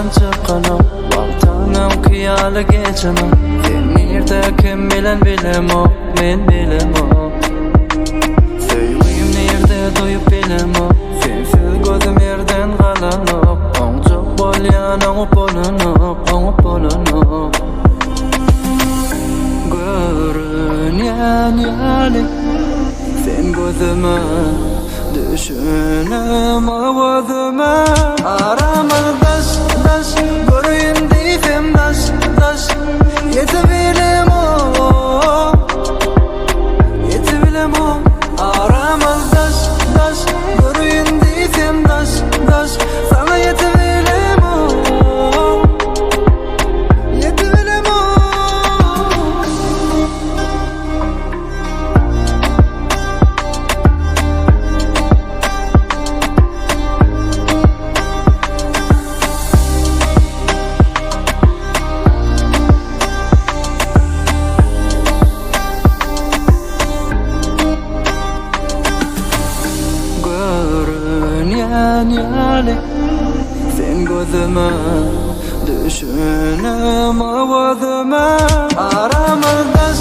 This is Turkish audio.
gözümden çıkanım Vaktanım kıyalı geçemem Sen nerede kim bilen bilemem Men bilemem Söyleyim nerede duyup bilemem Sensiz gözüm yerden kalanıp Oncuk bolyan oğup bolunup Görünyen yali Sen gözüme düşünüm avazıma Aramızdaş görün deysem daş Yetebilem o Aramızdaş görün deysem daş Sana yetebilem o Yali sen gözüme düşünüm avazıma Aramızdaş